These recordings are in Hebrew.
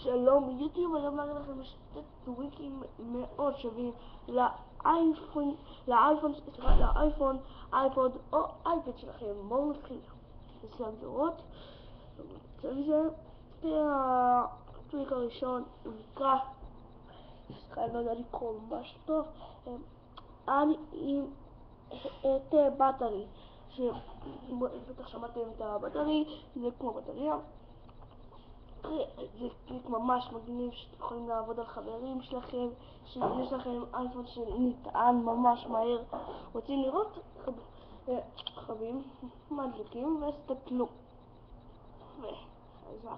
שלום יוטיוב, היום נראה לכם שתי טוויקים מאוד שווים לאייפון, אייפוד או אייפד שלכם. בואו נתחיל. ננסה לראות. זה הטוויק הראשון נקרא, אני לא יודע לקרוא ממש טוב, אני עם את בטרי, שבטח שמעתם את הבטרי, זה כמו בטריה. זה קליק ממש מגניב שאתם יכולים לעבוד על חברים שלכם, שיש לכם אייפון שנטען ממש מהר. רוצים לראות? חבים, מדליקים והסתכלו. וחזק.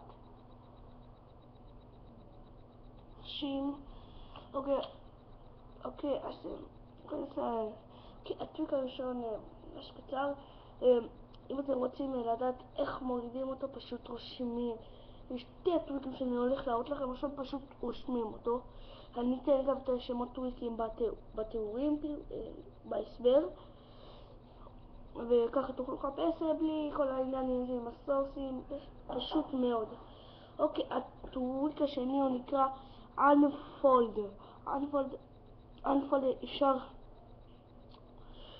אוקיי, אז הטוויק הראשון ממש קצר. אם אתם רוצים לדעת איך מורידים אותו, פשוט רושמים. יש שתי טוויקים שאני הולך להראות לכם, עכשיו פשוט רושמים אותו. אני אתן גם את השמות טוויקים בתיאורים, בהסבר, וככה תוכלו לחפש בלי כל העניינים עם הסורסים, פשוט מאוד. אוקיי, הטוויק השני הוא נקרא Unfold. Unfold אפשר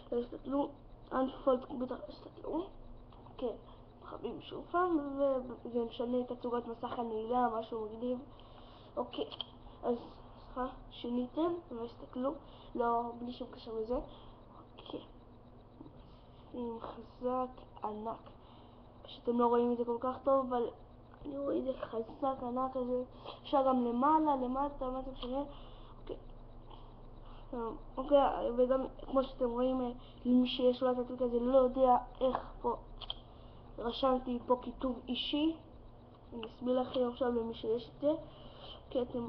תסתכלו, Unfold בטח תסתכלו. אוקיי, חבים שוב פעם, וזה משנה את תצוגת מסך הנעילה, משהו מגניב. אוקיי, אז שיניתם והסתכלו, לא, בלי שום קשר לזה. אוקיי, שים חזק ענק, שאתם לא רואים את זה כל כך טוב, אבל אני רואה את זה חזק ענק הזה. אפשר גם למטה, מה זה משנה. אוקיי, וגם כמו שאתם רואים, למי שיש לו את הטוויק הזה לא יודע איך פה, רשמתי פה כיתוב אישי. אני אסביר לכם עכשיו למי שיש את זה. אוקיי, אתם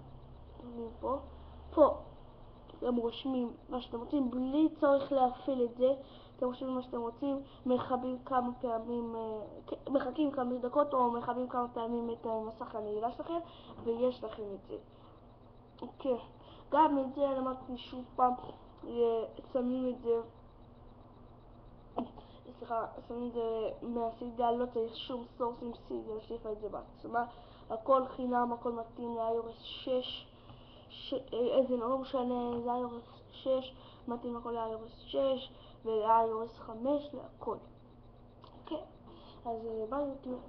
רואים פה אתם רושמים מה שאתם רוצים בלי צורך להפעיל את זה. אתם רושמים מה שאתם רוצים, מחכים כמה דקות או מחכים כמה פעמים את מסך הנעילה שלכם, ויש לכם את זה. אוקיי, גם את זה למדתי שוב פעם, שמים את זה, שמים את זה מהסידה, לא צריך שום סורס עם סידה, הוסיפה את זה בעצמה. הכל חינם, הכל מתאים ל-iOS 6, איזה לא משנה, זה iOS 6, מתאים הכל ל-iOS 6 ול-iOS 5, להכל. אוקיי, אז ביי יוטיוב.